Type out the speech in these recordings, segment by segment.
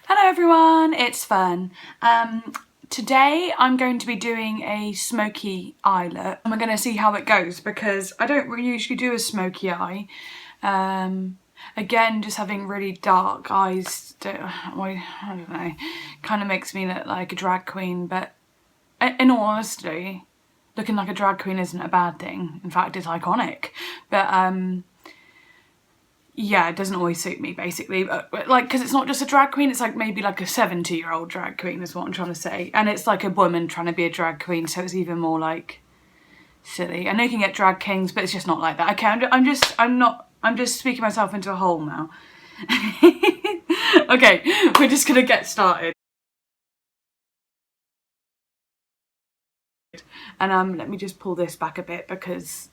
Hello everyone, it's Fern. Today I'm going to be doing a smoky eye look and we're going to see how it goes because I don't really usually do a smoky eye. Again, just having really dark eyes, I don't know, kind of makes me look like a drag queen, but in all honesty, looking like a drag queen isn't a bad thing. In fact, it's iconic. But yeah, it doesn't always suit me basically, but like, because it's not just a drag queen, it's like maybe like a 70-year-old drag queen is what I'm trying to say, and it's like a woman trying to be a drag queen, so it's even more like silly. I know you can get drag kings, but it's just not like that. Okay, I'm just speaking myself into a hole now. Okay, we're just gonna get started. And let me just pull this back a bit because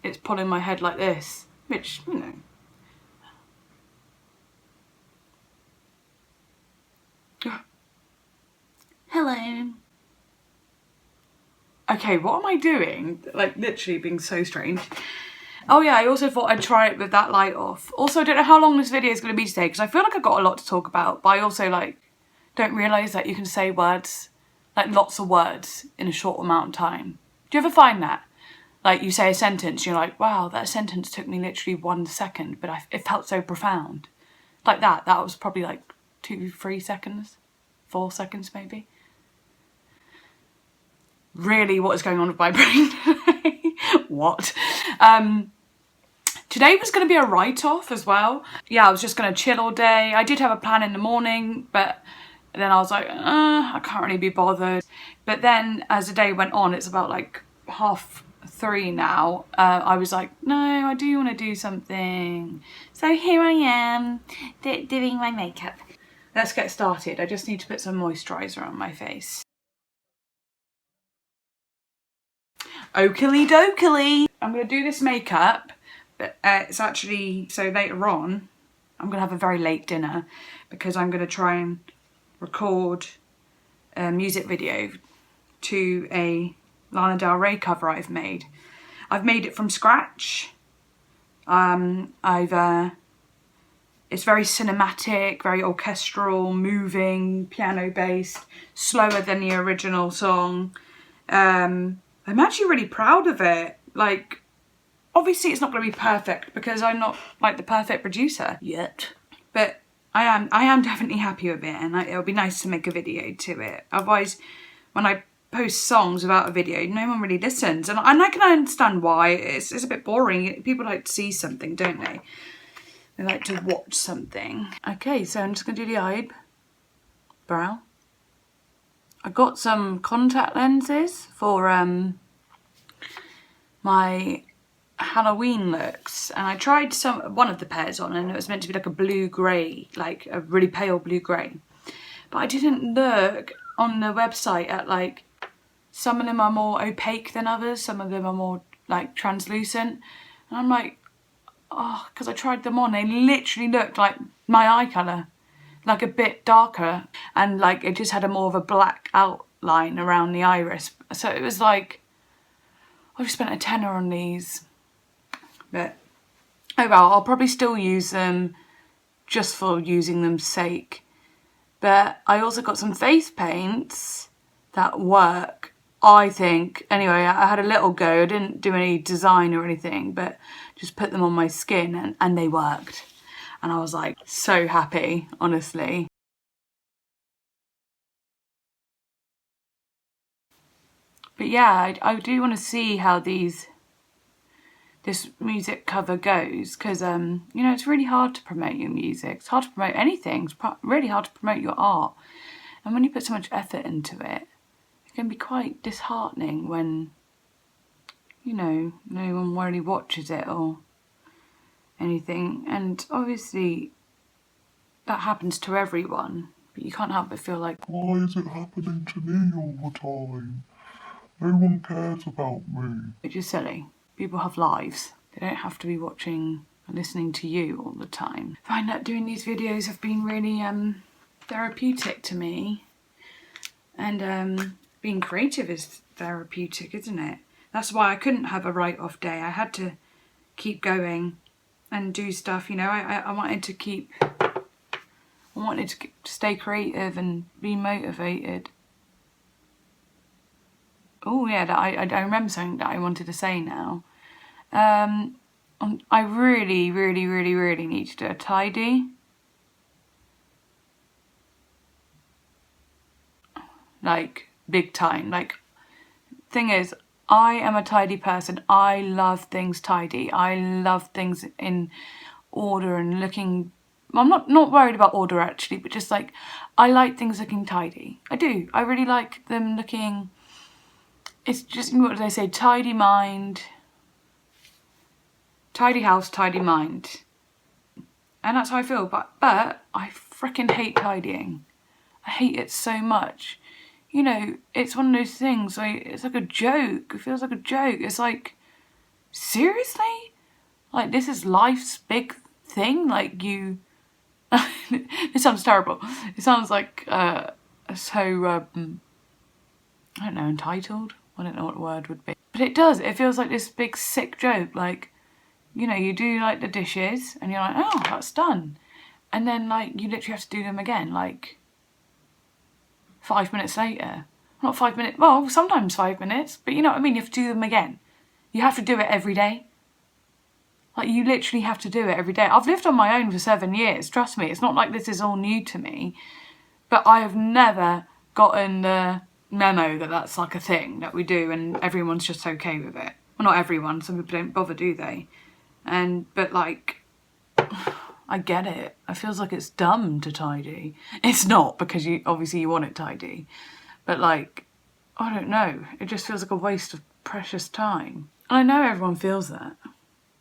it's pulling my head like this, which, you know. Hello. Okay, what am I doing? Like, literally being so strange. Oh yeah, I also thought I'd try it with that light off. Also, I don't know how long this video is going to be today because I feel like I've got a lot to talk about, but I also, like, don't realise that you can say words, like lots of words in a short amount of time. Do you ever find that? Like, you say a sentence, you're like, wow, that sentence took me literally 1 second, but it felt so profound. Like that was probably like 2-3 seconds, 4 seconds maybe. Really, what is going on with my brain today? What? Today was going to be a write-off as well. Yeah, I was just going to chill all day. I did have a plan in the morning, but then I was like, I can't really be bothered. But then as the day went on, it's about like 3:30 now. I was like, no, I do want to do something. So here I am, doing my makeup. Let's get started. I just need to put some moisturiser on my face. Oakley dokley. I'm going to do this makeup, but it's actually, so later on, I'm going to have a very late dinner because I'm going to try and record a music video to a Lana Del Rey cover I've made. I've made it from scratch. It's very cinematic, very orchestral, moving, piano-based, slower than the original song. I'm actually really proud of it. Like, obviously it's not going to be perfect because I'm not like the perfect producer yet, but I am definitely happy with it, and it'll be nice to make a video to it. Otherwise, when I post songs without a video, no one really listens, and I can understand why. It's a bit boring. People like to see something, don't they? They like to watch something. Okay, so I'm just going to do the eyebrow. I got some contact lenses for my Halloween looks, and I tried one of the pairs on, and it was meant to be like a blue-grey, like a really pale blue-grey. But I didn't look on the website at, like, some of them are more opaque than others, some of them are more like translucent, and I'm like, oh, because I tried them on, they literally looked like my eye colour, like a bit darker, and like it just had a more of a black outline around the iris. So it was like, I've spent a tenner on these, but oh well, I'll probably still use them just for using them's sake. But I also got some face paints that work, I think. Anyway, I had a little go. I didn't do any design or anything, but just put them on my skin and they worked. And I was like so happy, honestly. But yeah, I do want to see how this music cover goes, because you know, it's really hard to promote your music. It's hard to promote anything. It's really hard to promote your art. And when you put so much effort into it, it can be quite disheartening when, you know, no one really watches it or anything. And obviously that happens to everyone, but you can't help but feel like, why is it happening to me all the time? No one cares about me. Which is silly. People have lives. They don't have to be watching and listening to you all the time. I find that doing these videos have been really therapeutic to me. And being creative is therapeutic, isn't it? That's why I couldn't have a write-off day. I had to keep going and do stuff, you know. I wanted to keep I wanted to stay creative and be motivated. Oh yeah, I remember something that I wanted to say now. I really, really, really, really need to do a tidy. Like, big time. Like, thing is, I am a tidy person. I love things tidy. I love things in order and looking. I'm not worried about order actually, but just like, I like things looking tidy. I do. I really like them looking. It's just, what do they say? Tidy mind. Tidy house, tidy mind. And that's how I feel. But I freaking hate tidying. I hate it so much. You know, it's one of those things, like, it's like a joke. It feels like a joke. It's like, seriously? Like, this is life's big thing? Like, you... It sounds terrible. It sounds like, I don't know, entitled? I don't know what the word would be. But it does. It feels like this big sick joke. Like, you know, you do, like, the dishes, and you're like, oh, that's done. And then, like, you literally have to do them again, like... 5 minutes later. Not 5 minutes, well, sometimes 5 minutes, but you know what I mean, you have to do them again. You have to do it every day. Like, you literally have to do it every day. I've lived on my own for 7 years, trust me, it's not like this is all new to me, but I have never gotten the memo that that's like a thing that we do and everyone's just okay with it. Well, not everyone, some people don't bother, do they? But like, I get it. It feels like it's dumb to tidy. It's not, because obviously you want it tidy. But like, I don't know. It just feels like a waste of precious time. And I know everyone feels that,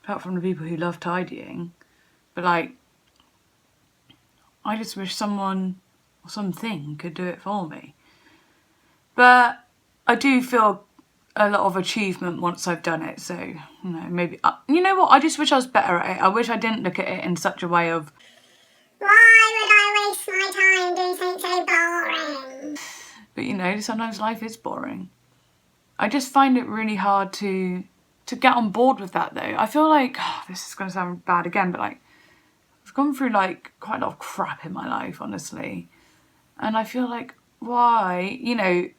apart from the people who love tidying. But like, I just wish someone or something could do it for me. But I do feel a lot of achievement once I've done it, so, you know, maybe, you know what, I just wish I was better at it. I wish I didn't look at it in such a way of, why would I waste my time doing something so boring? But you know, sometimes life is boring. I just find it really hard to get on board with that though. I feel like, oh, this is going to sound bad again, but like, I've gone through like quite a lot of crap in my life, honestly. And I feel like, why, you know,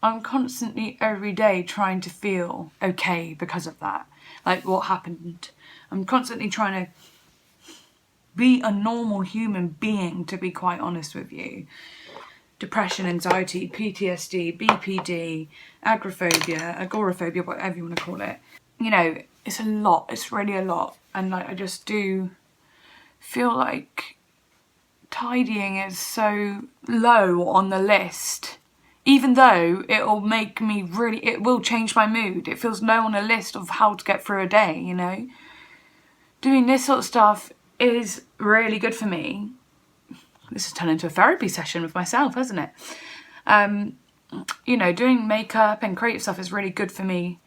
I'm constantly every day trying to feel okay because of that. Like what happened. I'm constantly trying to be a normal human being, to be quite honest with you. Depression, anxiety, PTSD, BPD, agoraphobia, whatever you want to call it. You know, it's a lot. It's really a lot. And like, I just do feel like tidying is so low on the list. Even though it'll make me really, it will change my mood. It feels low on a list of how to get through a day, you know. Doing this sort of stuff is really good for me. This has turned into a therapy session with myself, hasn't it? You know, doing makeup and creative stuff is really good for me,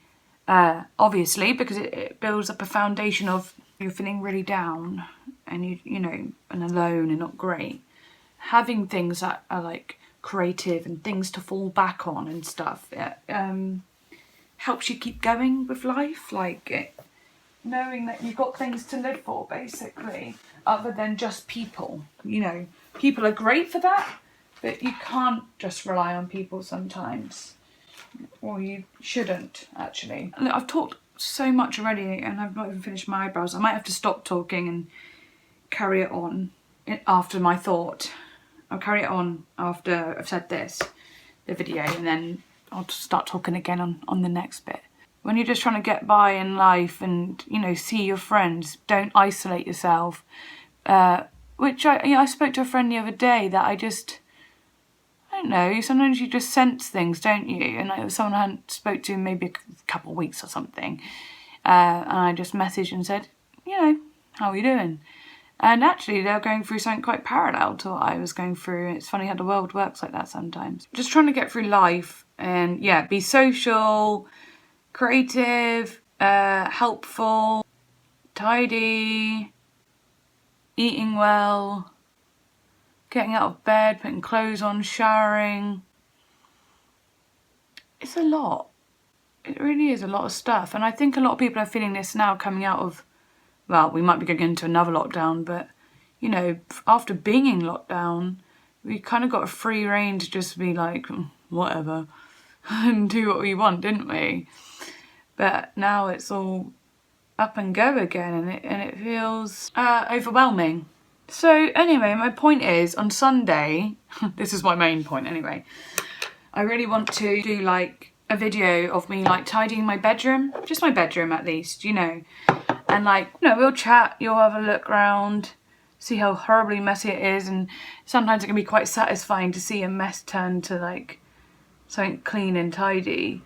obviously, because it builds up a foundation of, you're feeling really down and you know, and alone and not great. Having things that are like creative and things to fall back on and stuff, it helps you keep going with life, like knowing that you've got things to live for, basically, other than just people. You know, people are great for that, but you can't just rely on people sometimes, or you shouldn't actually. Look, I've talked so much already and I've not even finished my eyebrows. I might have to stop talking and carry it on after my thought. I'll carry it on after I've said this, the video, and then I'll just start talking again on the next bit. When you're just trying to get by in life and, you know, see your friends, don't isolate yourself. Which I spoke to a friend the other day that I don't know, sometimes you just sense things, don't you? And like, someone I hadn't spoke to in maybe a couple of weeks or something. And I just messaged and said, you know, how are you doing? And actually, they're going through something quite parallel to what I was going through. It's funny how the world works like that sometimes. Just trying to get through life and, yeah, be social, creative, helpful, tidy, eating well, getting out of bed, putting clothes on, showering. It's a lot. It really is a lot of stuff. And I think a lot of people are feeling this now coming out of, well, we might be going into another lockdown, but, you know, after being in lockdown, we kind of got a free rein to just be like, whatever, and do what we want, didn't we? But now it's all up and go again, and it feels overwhelming. So anyway, my point is, on Sunday, this is my main point anyway, I really want to do like a video of me like tidying my bedroom, just my bedroom at least, you know, and like, you know, we'll chat, you'll have a look around, see how horribly messy it is, and sometimes it can be quite satisfying to see a mess turn to like something clean and tidy.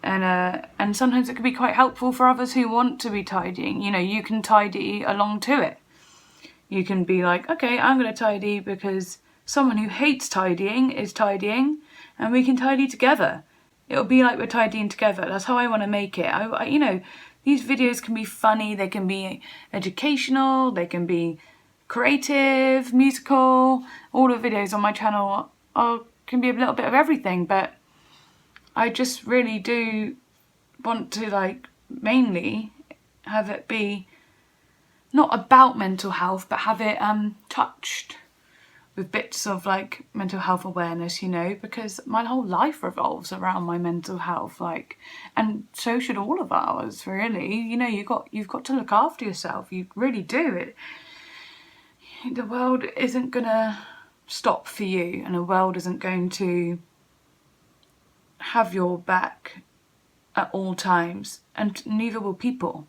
And sometimes it can be quite helpful for others who want to be tidying. You know, you can tidy along to it. You can be like, okay, I'm going to tidy because someone who hates tidying is tidying, and we can tidy together. It'll be like we're tidying together. That's how I want to make it. You know, these videos can be funny, they can be educational, they can be creative, musical. All the videos on my channel can be a little bit of everything, but I just really do want to like mainly have it be not about mental health, but have it touched with bits of like mental health awareness, you know, because my whole life revolves around my mental health, like, and so should all of ours, really. You know, you've got to look after yourself. You really do. The world isn't gonna stop for you, and the world isn't going to have your back at all times, and neither will people.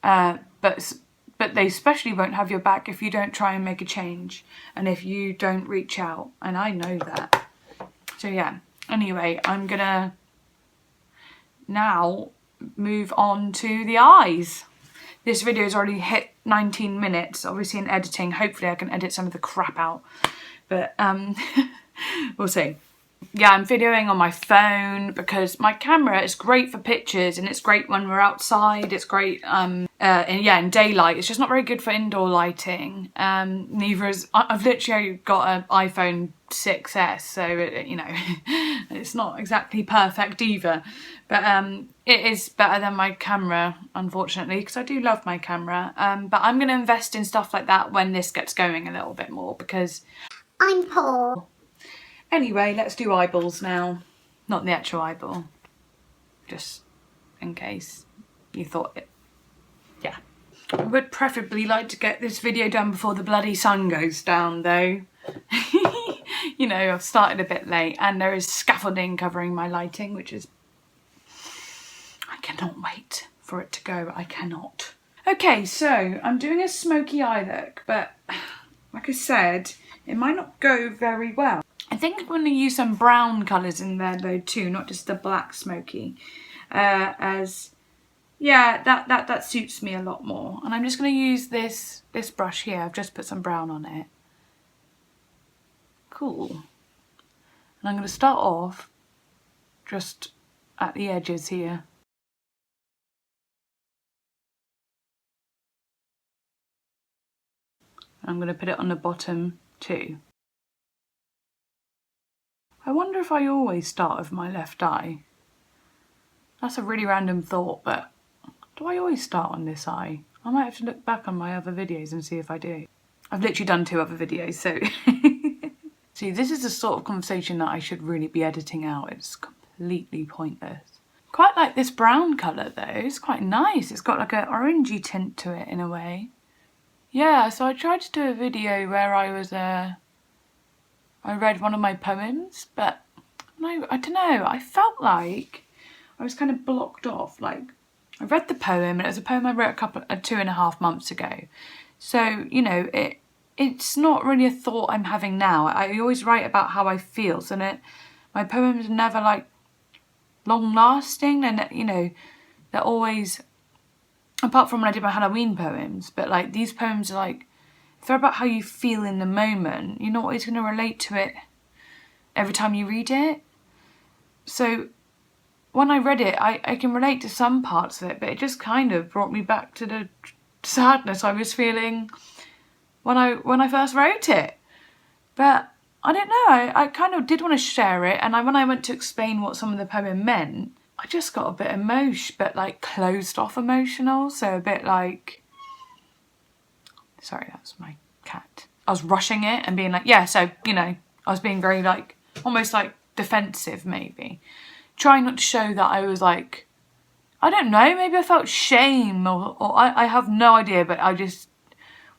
But they especially won't have your back if you don't try and make a change, and if you don't reach out, and I know that. So yeah, anyway, I'm gonna now move on to the eyes. This video's already hit 19 minutes, obviously in editing. Hopefully I can edit some of the crap out, but we'll see. Yeah, I'm videoing on my phone because my camera is great for pictures, and it's great when we're outside. It's great in daylight. It's just not very good for indoor lighting. Neither is, I've literally got an iPhone 6S, so you know, it's not exactly perfect either. But it is better than my camera, unfortunately, because I do love my camera. But I'm going to invest in stuff like that when this gets going a little bit more, because I'm poor. Anyway, let's do eyeballs now. Not the actual eyeball. Just in case you thought it. Yeah. I would preferably like to get this video done before the bloody sun goes down, though. You know, I've started a bit late, and there is scaffolding covering my lighting, which is... I cannot wait for it to go. I cannot. Okay, so I'm doing a smoky eye look, but like I said, it might not go very well. I think I'm going to use some brown colours in there though too, not just the black smoky, as yeah, that suits me a lot more. And I'm just going to use this brush here. I've just put some brown on it. Cool. And I'm going to start off just at the edges here. I'm going to put it on the bottom too. I wonder if I always start with my left eye. That's a really random thought, but do I always start on this eye? I might have to look back on my other videos and see if I do. I've literally done 2 other videos, so... See, this is the sort of conversation that I should really be editing out. It's completely pointless. Quite like this brown colour though. It's quite nice. It's got like an orangey tint to it in a way. Yeah, so I tried to do a video where I was... I read one of my poems, but no, I don't know. I felt like I was kind of blocked off. Like, I read the poem, and it was a poem I wrote 2.5 months ago. So, you know, it's not really a thought I'm having now. I always write about how I feel, so my poems are never like long lasting, and you know, they're always, apart from when I did my Halloween poems, but like these poems are like, if they're about how you feel in the moment, you're not always going to relate to it every time you read it. So when I read it, I can relate to some parts of it, but it just kind of brought me back to the sadness I was feeling when I first wrote it. But I don't know, I kind of did want to share it, and when I went to explain what some of the poem meant, I just got a bit emotional, but like closed off emotional, so a bit like... Sorry, that's my cat. I was rushing it and being like, yeah, so, you know, I was being very like, almost like defensive maybe. Trying not to show that I was like, I don't know, maybe I felt shame or I have no idea, but I just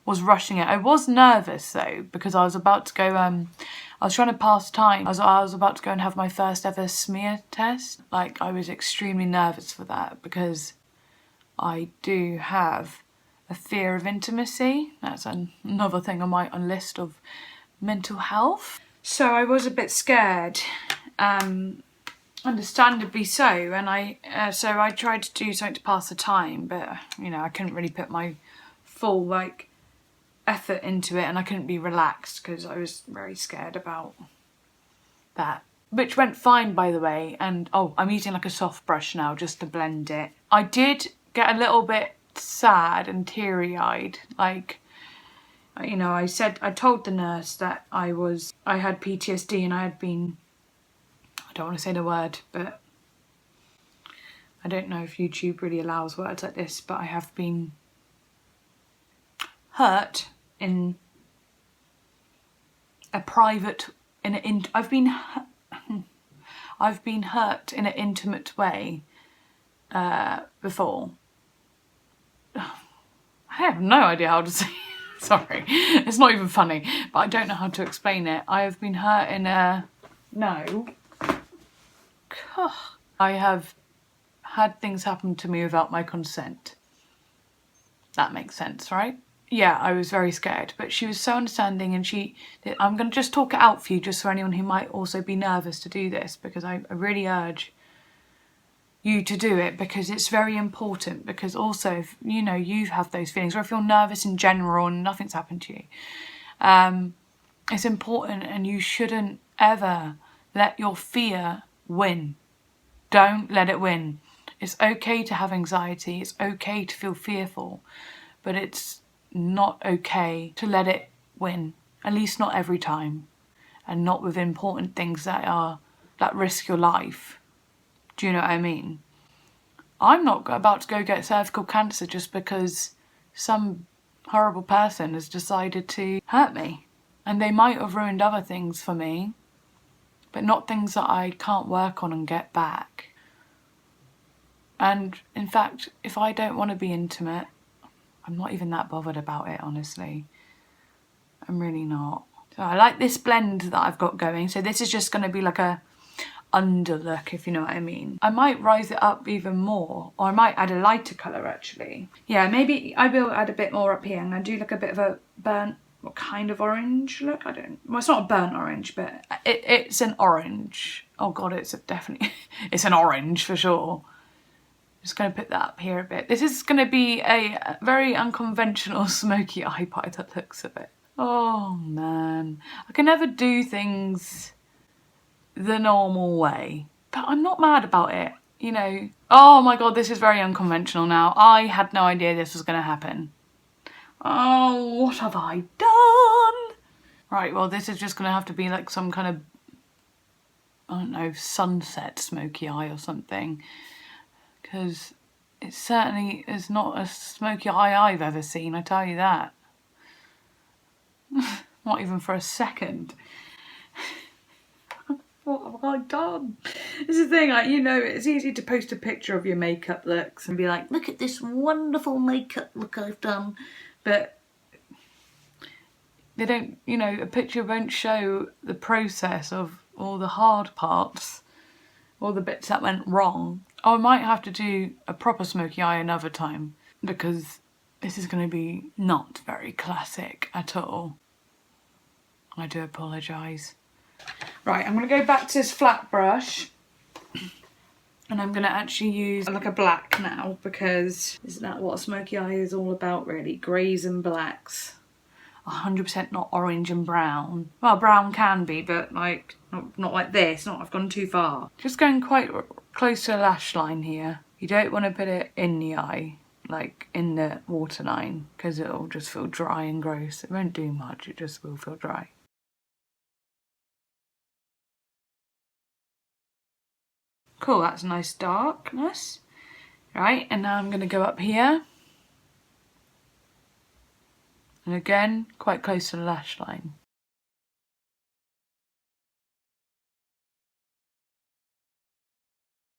was rushing it. I was nervous though, because I was about to go, I was trying to pass time. I was about to go and have my first ever smear test. Like, I was extremely nervous for that because I do have a fear of intimacy. That's another thing on my list of mental health. So I was a bit scared, understandably so, and I tried to do something to pass the time, but you know, I couldn't really put my full like effort into it, and I couldn't be relaxed because I was very scared about that, which went fine, by the way. And oh, I'm using like a soft brush now just to blend it. I did get a little bit sad and teary-eyed, like, you know, I told the nurse that I had PTSD and I don't want to say the word, but I don't know if YouTube really allows words like this, but I have been hurt in a private, I've been hurt in an intimate way before. I have no idea how to say it. Sorry, it's not even funny, but I don't know how to explain it. I have been hurt in a... No. I have had things happen to me without my consent. That makes sense, right? Yeah, I was very scared, but she was so understanding, and I'm going to just talk it out for you, just for anyone who might also be nervous to do this, because I really urge you to do it, because it's very important. Because also, if you know you have those feelings, or if you're nervous in general and nothing's happened to you, it's important, and you shouldn't ever let your fear win. Don't let it win. It's okay to have anxiety, it's okay to feel fearful, but it's not okay to let it win, at least not every time, and not with important things that risk your life. Do you know what I mean? I'm not about to go get cervical cancer just because some horrible person has decided to hurt me. And they might have ruined other things for me, but not things that I can't work on and get back. And in fact, if I don't want to be intimate, I'm not even that bothered about it, honestly. I'm really not. So I like this blend that I've got going. So this is just going to be like a under look, if you know what I mean. I might rise it up even more, or I might add a lighter colour actually. Yeah, maybe I will add a bit more up here. I'm going to do like a bit of a burnt, what kind of orange look? I don't, well, it's not a burnt orange, but it's an orange. Oh God, it's definitely, it's an orange for sure. Just going to put that up here a bit. This is going to be a very unconventional smoky eye by the looks of it. Oh man, I can never do things the normal way, but I'm not mad about it, you know. Oh my God, this is very unconventional now. I had no idea this was going to happen. Oh, what have I done? Right, well, this is just going to have to be like some kind of, I don't know, sunset smoky eye or something, because it certainly is not a smoky eye I've ever seen, I tell you that. Not even for a second. What have I done? This is the thing, like, you know, it's easy to post a picture of your makeup looks and be like, look at this wonderful makeup look I've done. But they don't, you know, a picture won't show the process of all the hard parts, all the bits that went wrong. Oh, I might have to do a proper smoky eye another time, because this is going to be not very classic at all. I do apologise. Right, I'm going to go back to this flat brush, and I'm going to actually use like a black now, because isn't that what a smoky eye is all about really? Greys and blacks. 100% not orange and brown. Well, brown can be, but like not like this. Not, I've gone too far. Just going quite close to the lash line here. You don't want to put it in the eye, like in the waterline, because it'll just feel dry and gross. It won't do much, it just will feel dry. Cool, that's a nice darkness. Right, and now I'm going to go up here. And again, quite close to the lash line.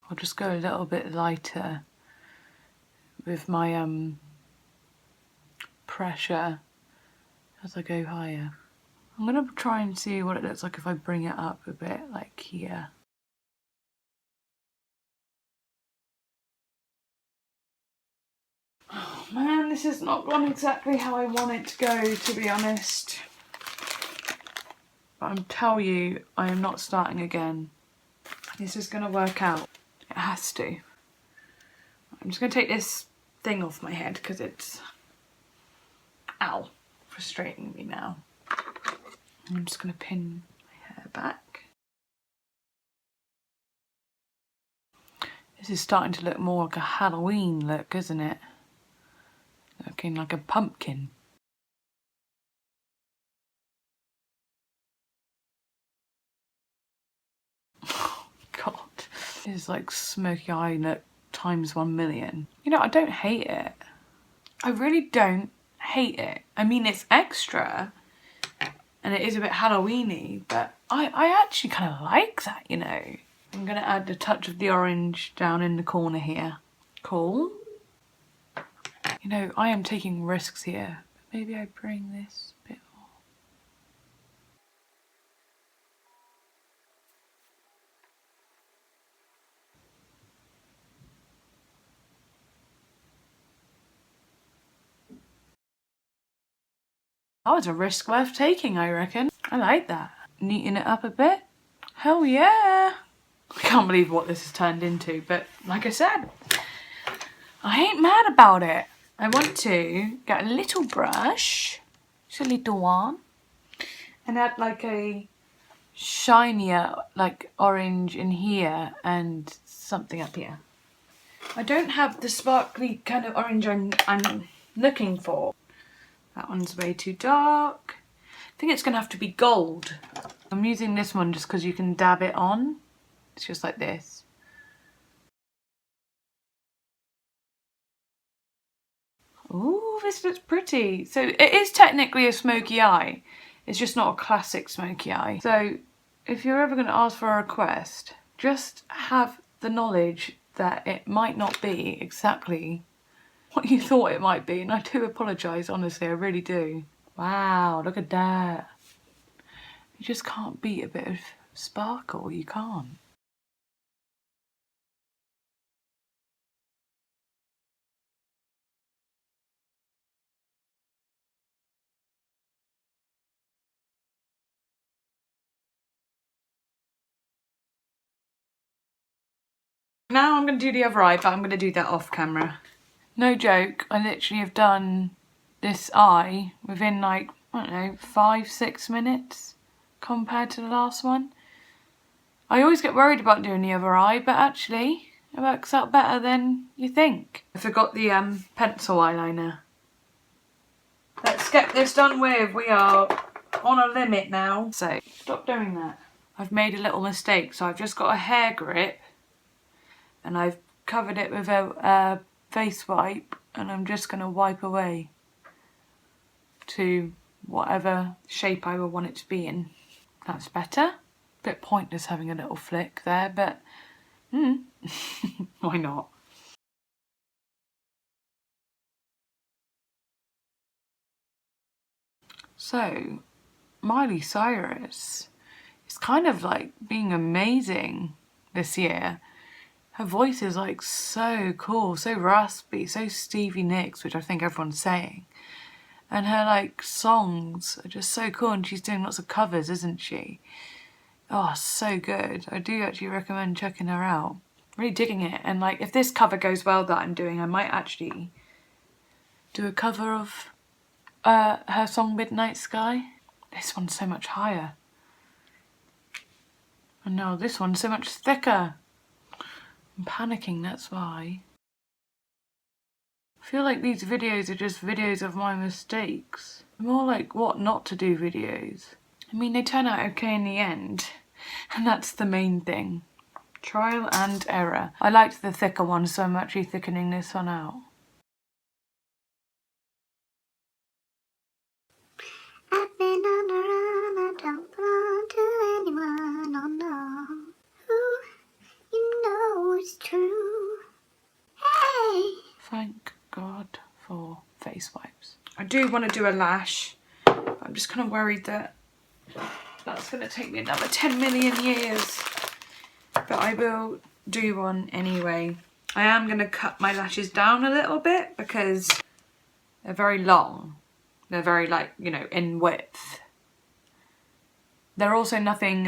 I'll just go a little bit lighter with my pressure as I go higher. I'm going to try and see what it looks like if I bring it up a bit, like here. Oh man, this has not gone exactly how I want it to go, to be honest. But I'm telling you, I am not starting again. This is going to work out. It has to. I'm just going to take this thing off my head because it's, ow, frustrating me now. I'm just going to pin my hair back. This is starting to look more like a Halloween look, isn't it? Looking like a pumpkin. Oh God, this is like smoky eye look times 1,000,000. You know, I don't hate it. I really don't hate it. I mean, it's extra and it is a bit Halloween-y, but I actually kind of like that, you know. I'm gonna add a touch of the orange down in the corner here. Cool. You know, I am taking risks here. Maybe I bring this bit more. That was a risk worth taking, I reckon. I like that. Neaten it up a bit. Hell yeah. I can't believe what this has turned into, but like I said, I ain't mad about it. I want to get a little brush, just a little one, and add like a shinier, like orange in here and something up here. I don't have the sparkly kind of orange I'm looking for. That one's way too dark. I think it's gonna have to be gold. I'm using this one just because you can dab it on. It's just like this. Ooh, this looks pretty. So it is technically a smoky eye. It's just not a classic smoky eye. So if you're ever going to ask for a request, just have the knowledge that it might not be exactly what you thought it might be. And I do apologise, honestly, I really do. Wow, look at that. You just can't beat a bit of sparkle, you can't. Now I'm going to do the other eye, but I'm going to do that off camera. No joke, I literally have done this eye within like, I don't know, 5-6 minutes compared to the last one. I always get worried about doing the other eye, but actually it works out better than you think. I forgot the pencil eyeliner. Let's get this done with. We are on a limit now. So stop doing that. I've made a little mistake, so I've just got a hair grip and I've covered it with a face wipe, and I'm just going to wipe away to whatever shape I would want it to be in. That's better. Bit pointless having a little flick there, but why not? So, Miley Cyrus is kind of like being amazing this year. Her voice is like so cool, so raspy, so Stevie Nicks, which I think everyone's saying. And her like songs are just so cool, and she's doing lots of covers, isn't she? Oh, so good. I do actually recommend checking her out. Really digging it. And like, if this cover goes well that I'm doing, I might actually do a cover of her song Midnight Sky. This one's so much higher. And no, this one's so much thicker. I'm panicking, that's why. I feel like these videos are just videos of my mistakes. More like what not to do videos. I mean, they turn out okay in the end, and that's the main thing. Trial and error. I liked the thicker one, so I'm actually thickening this one out. I do want to do a lash, but I'm just kind of worried that that's going to take me another 10 million years. But I will do one anyway. I am going to cut my lashes down a little bit because they're very long. They're very, like, you know, in width. They're also nothing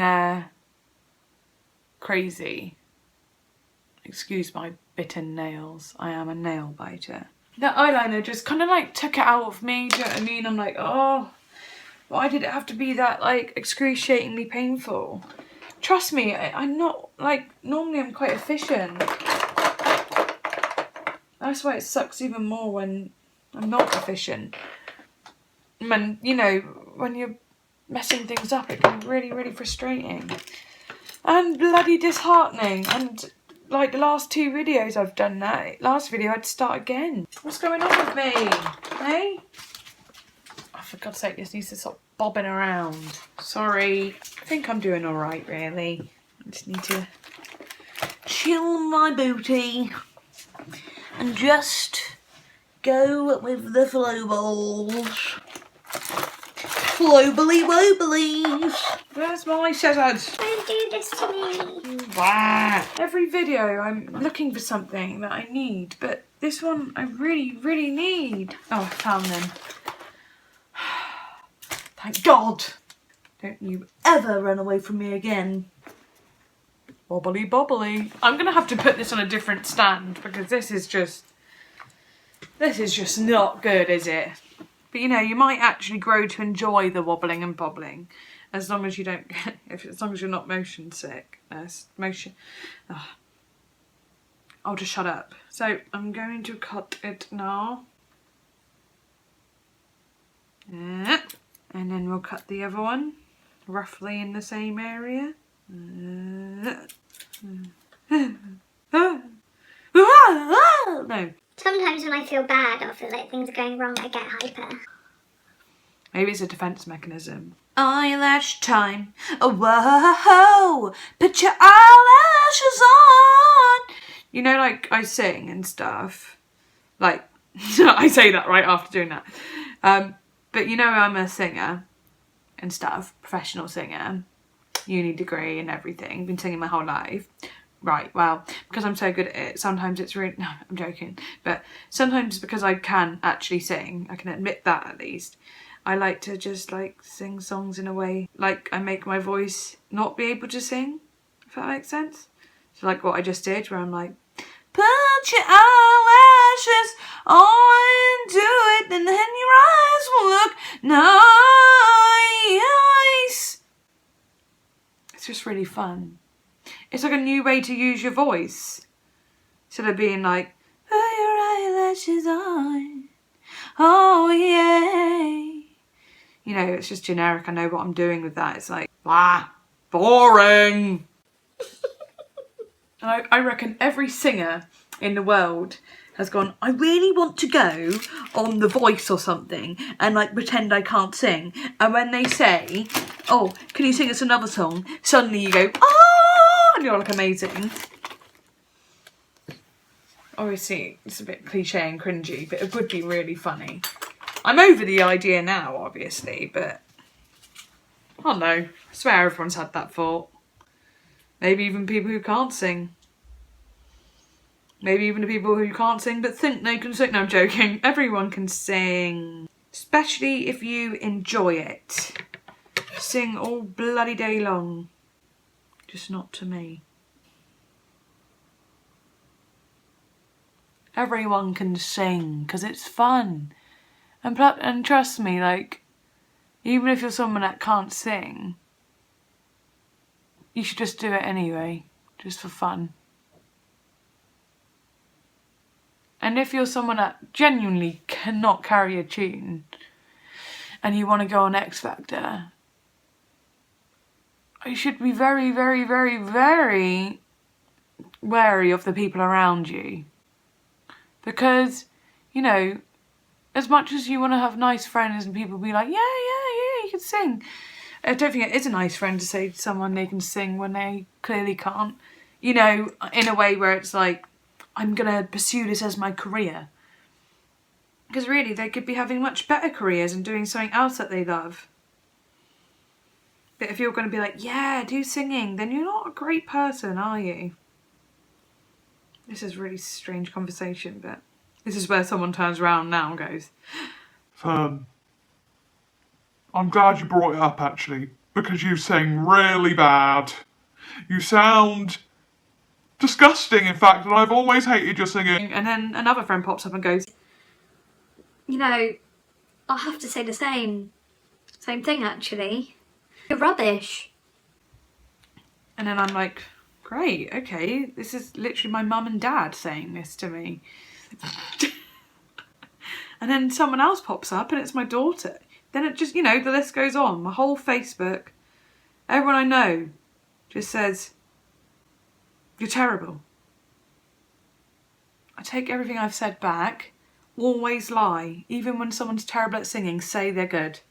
crazy. Excuse my bitten nails. I am a nail biter. The eyeliner just kind of like took it out of me. Do you know what I mean? I'm like, oh, why did it have to be that like excruciatingly painful? Trust me, I'm not like, normally I'm quite efficient. That's why it sucks even more when I'm not efficient. When, you know, when you're messing things up, it can be really, really frustrating. And bloody disheartening. And like the last 2 videos I've done that. Last video I had to start again. What's going on with me? Hey? Oh, for God's sake, this needs to stop bobbing around. Sorry. I think I'm doing alright, really. I just need to chill my booty and just go with the flow balls. Flobally woblies. Where's my scissors? Don't do this to me. Wow. Every video I'm looking for something that I need, but this one I really, really need. Oh, I found them. Thank God. Don't you ever run away from me again. Bobbly bobbly. I'm going to have to put this on a different stand because this is just not good, is it? But you know, you might actually grow to enjoy the wobbling and bobbling as long as you don't get, as long as you're not motion sick. I'll just shut up. So I'm going to cut it now. And then we'll cut the other one roughly in the same area. No. Sometimes when I feel bad or feel like things are going wrong, I get hyper. Maybe it's a defense mechanism. Eyelash time. Oh, whoa, put your eyelashes on. You know, like I sing and stuff. Like, I say that right after doing that. But you know, I'm a singer and stuff, professional singer, uni degree and everything. Been singing my whole life. Right, well, because I'm so good at it, sometimes it's really, no, I'm joking, but sometimes because I can actually sing, I can admit that at least, I like to just like sing songs in a way, like I make my voice not be able to sing, if that makes sense. So like what I just did, where I'm like, put your eyelashes on, do it, and then your eyes will look nice. It's just really fun. It's like a new way to use your voice. Instead of being like, put your eyelashes on. Oh, yay. You know, it's just generic. I know what I'm doing with that. It's like, boring. And I reckon every singer in the world has gone, I really want to go on The Voice or something and like pretend I can't sing. And when they say, oh, can you sing us another song? Suddenly you go, oh, and you're like amazing. Obviously, it's a bit cliche and cringy, but it would be really funny. I'm over the idea now, obviously, but I don't know. I swear everyone's had that thought. Maybe even people who can't sing. Maybe even the people who can't sing but think they can sing. No, I'm joking. Everyone can sing. Especially if you enjoy it. Sing all bloody day long. Just not to me. Everyone can sing because it's fun. And trust me, like, even if you're someone that can't sing, you should just do it anyway, just for fun. And if you're someone that genuinely cannot carry a tune and you want to go on X Factor, you should be very, very, very, very wary of the people around you. Because, you know, as much as you want to have nice friends and people be like, yeah, you can sing. I don't think it is a nice friend to say to someone they can sing when they clearly can't. You know, in a way where it's like, I'm going to pursue this as my career. Because really, they could be having much better careers and doing something else that they love. But if you're going to be like, yeah, do singing, then you're not a great person, are you? This is a really strange conversation, but this is where someone turns around now and goes, Fern, I'm glad you brought it up actually, because you sing really bad. You sound disgusting, in fact, and I've always hated your singing. and then another friend pops up and goes, You know, I'll have to say the same thing actually. You're rubbish. and then I'm like, great, okay, this is literally my mum and dad saying this to me. And then someone else pops up and it's my daughter. Then it just, you know, the list goes on. My whole Facebook, everyone I know just says, you're terrible. I take everything I've said back, always lie. Even when someone's terrible at singing, say they're good.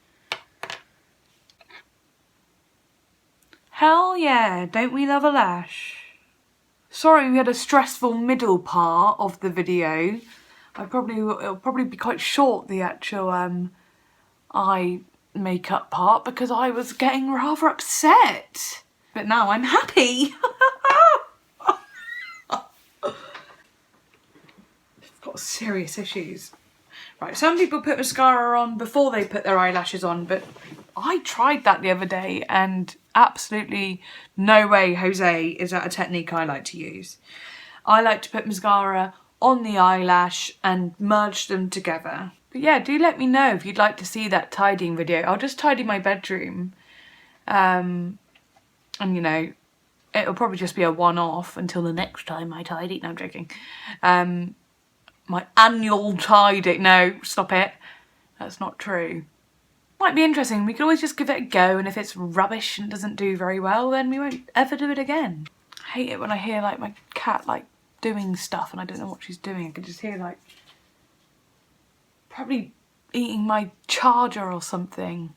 Hell yeah, don't we love a lash? Sorry we had a stressful middle part of the video. It'll probably be quite short, the actual eye makeup part, because I was getting rather upset. But now I'm happy. I've got serious issues. Right, some people put mascara on before they put their eyelashes on, but I tried that the other day and absolutely no way, Jose, is that a technique I like to use. I like to put mascara on the eyelash and merge them together. But yeah, do let me know if you'd like to see that tidying video. I'll just tidy my bedroom. And you know, it'll probably just be a one-off until the next time I tidy. No, I'm joking. My annual tidy. No, stop it. That's not true. Might be interesting. We could always just give it a go, and if it's rubbish and doesn't do very well, then we won't ever do it again. I hate it when I hear like my cat like doing stuff and I don't know what she's doing. I can just hear like probably eating my charger or something.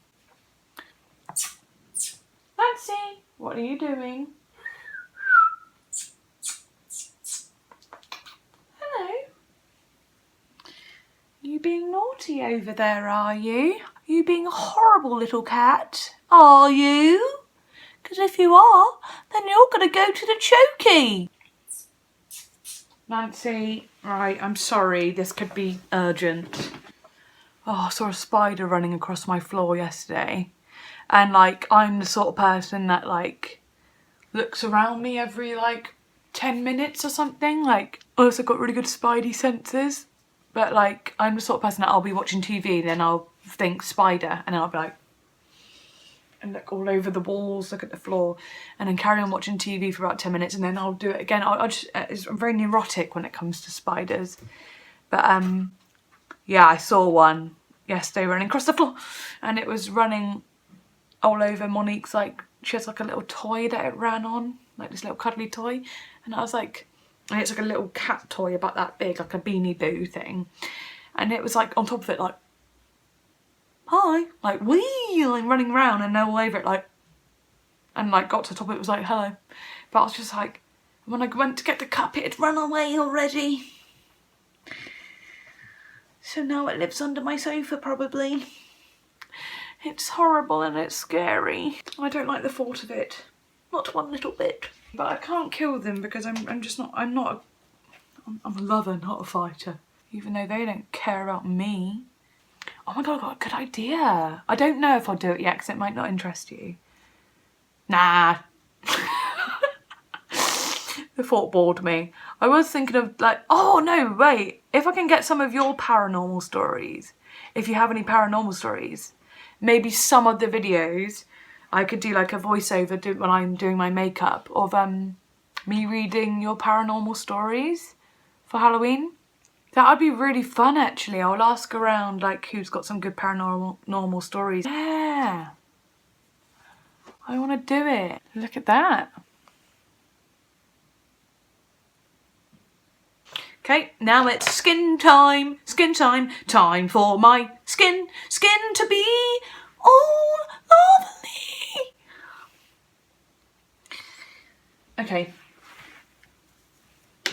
Nancy, what are you doing? Hello. You being naughty over there, are you? Are you being a horrible little cat? Are you? Because if you are, then you're going to go to the chokey. Nancy, right, I'm sorry, this could be urgent. Oh, I saw a spider running across my floor yesterday. And like, I'm the sort of person that like looks around me every like 10 minutes or something. Like, I also got really good spidey senses. But like, I'm the sort of person that I'll be watching TV and then I'll think spider and then I'll be like, and look all over the walls, look at the floor, and then carry on watching TV for about 10 minutes and then I'll do it again. I'm very neurotic when it comes to spiders. But yeah, I saw one yesterday running across the floor and it was running all over Monique's, like, she has like a little toy that it ran on, like this little cuddly toy. And I was like, and it's like a little cat toy about that big, like a Beanie Boo thing. And it was like on top of it, like, hi, like, wee, like running around and all over it, like, and like got to the top of it, was like, hello. But I was just like, when I went to get the cup, it had run away already. So now it lives under my sofa, probably. It's horrible and it's scary. I don't like the thought of it. Not one little bit. But I can't kill them because I'm a lover, not a fighter. Even though they don't care about me. Oh my god, I've got a good idea. I don't know if I'll do it yet because it might not interest you. Nah. The thought bored me. I was thinking of like, oh no, wait. If I can get some of your paranormal stories, if you have any paranormal stories, maybe some of the videos I could do like a voiceover when I'm doing my makeup of me reading your paranormal stories for Halloween. That would be really fun actually. I'll ask around like who's got some good paranormal stories. Yeah. I want to do it. Look at that. Okay, now it's skin time, time for my skin to be all lovely. Okay,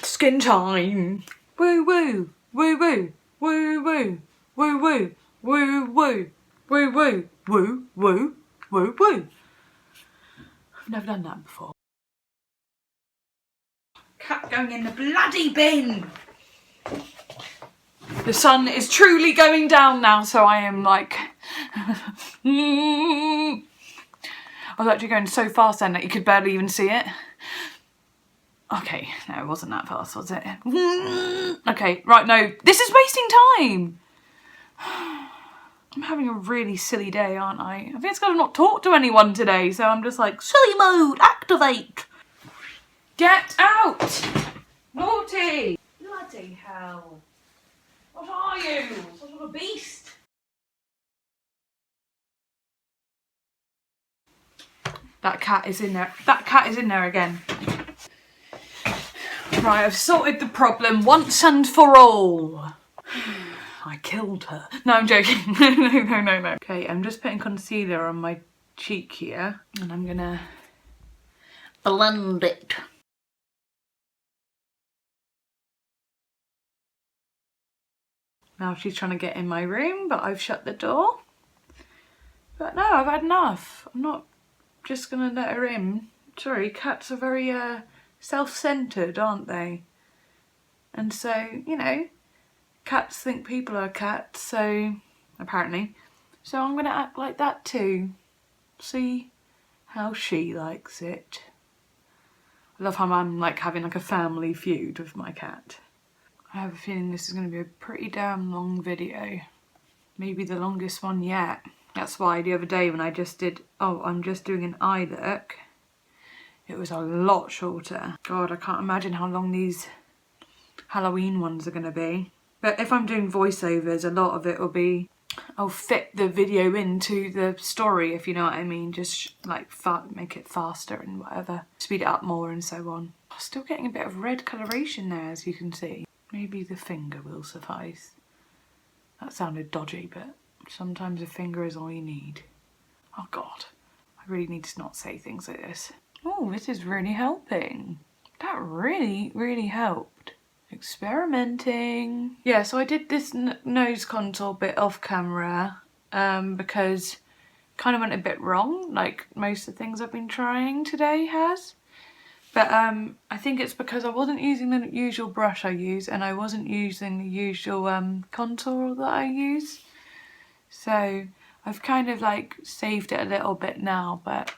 skin time. Woo woo, woo woo, woo woo, Woo woo, woo woo, woo woo, woo woo, woo woo. I've never done that before. Cat going in the bloody bin. The sun is truly going down now, so I am like... I was actually going so fast then that you could barely even see it. Okay, no, it wasn't that fast, was it? Okay, right, no. This is wasting time! I'm having a really silly day, aren't I? I think it's because I've not talked to anyone today, so I'm just like, silly mode, activate! Get out! Naughty! Bloody hell. What are you? Some sort of beast? That cat is in there. That cat is in there again. Right, I've sorted the problem once and for all. I killed her. No, I'm joking. No. Okay, I'm just putting concealer on my cheek here and I'm gonna blend it. Now she's trying to get in my room, but I've shut the door. But no, I've had enough. I'm not just gonna let her in. Sorry, cats are very self-centered, aren't they? And so, you know, cats think people are cats, so apparently. So I'm gonna act like that too. See how she likes it. I love how I'm like having like a family feud with my cat. I have a feeling this is going to be a pretty damn long video. Maybe the longest one yet. That's why the other day when I just did, oh, I'm just doing an eye look, it was a lot shorter. God, I can't imagine how long these Halloween ones are going to be. But if I'm doing voiceovers, a lot of it will be, I'll fit the video into the story, if you know what I mean. Just like make it faster and whatever. Speed it up more and so on. Still getting a bit of red coloration there, as you can see. Maybe the finger will suffice. That sounded dodgy, but sometimes a finger is all you need. Oh God, I really need to not say things like this. Oh, this is really helping. That really helped. Experimenting. Yeah, so I did this nose contour bit off camera because kind of went a bit wrong, like most of the things I've been trying today has. But I think it's because I wasn't using the usual brush I use and I wasn't using the usual contour that I use. So I've kind of like saved it a little bit now, but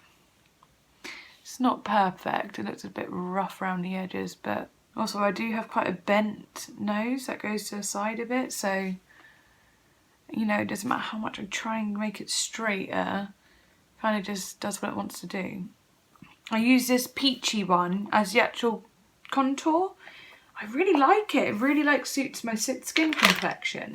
it's not perfect. It looks a bit rough around the edges, but also I do have quite a bent nose that goes to the side a bit. So, you know, it doesn't matter how much I try and make it straighter, kind of just does what it wants to do. I use this peachy one as the actual contour. I really like it. It really like suits my skin complexion.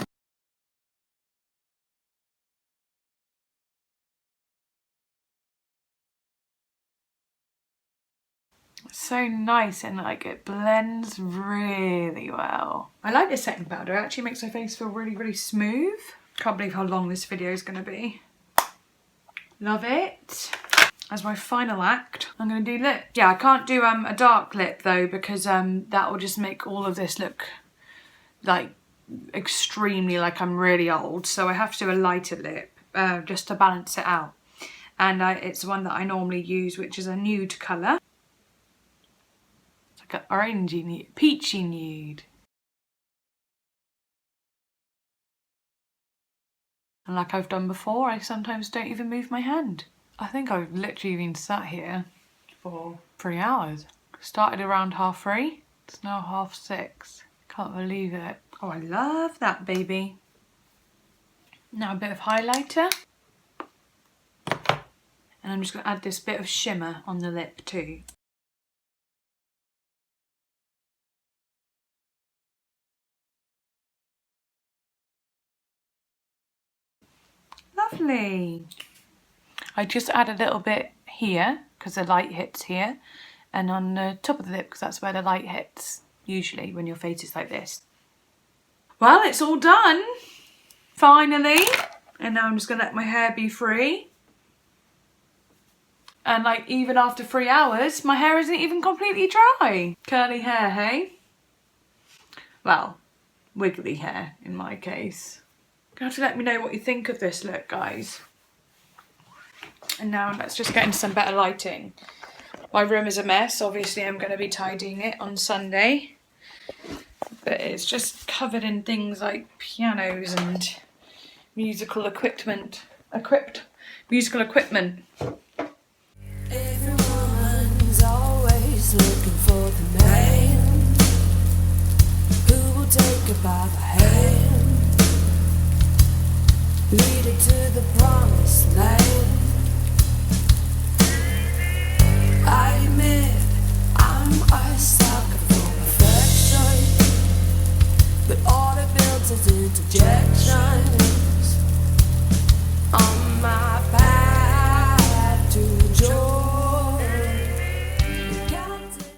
It's so nice and like it blends really well. I like this setting powder. It actually makes my face feel really smooth. Can't believe how long this video is going to be. Love it. As my final act, I'm going to do lip. Yeah, I can't do a dark lip though because that will just make all of this look like extremely like I'm really old. So I have to do a lighter lip just to balance it out. And it's one that I normally use, which is a nude colour. It's like an orangey nude, peachy nude. And like I've done before, I sometimes don't even move my hand. I think I've literally been sat here for 3 hours. Started around 3:30, it's now 6:30. Can't believe it. Oh, I love that, baby. Now a bit of highlighter. And I'm just going to add this bit of shimmer on the lip too. Lovely. I just add a little bit here because the light hits here, and on the top of the lip because that's where the light hits usually when your face is like this. Well, it's all done finally, and now I'm just gonna let my hair be free. And like even after 3 hours my hair isn't even completely dry. Curly hair, hey? Well, wiggly hair in my case. You have to let me know what you think of this look, guys. And now let's just get into some better lighting. My room is a mess. Obviously, I'm going to be tidying it on Sunday. But it's just covered in things like pianos and musical equipment. Musical equipment. Everyone's always looking for the man who will take her by the hand, lead her to the promised land.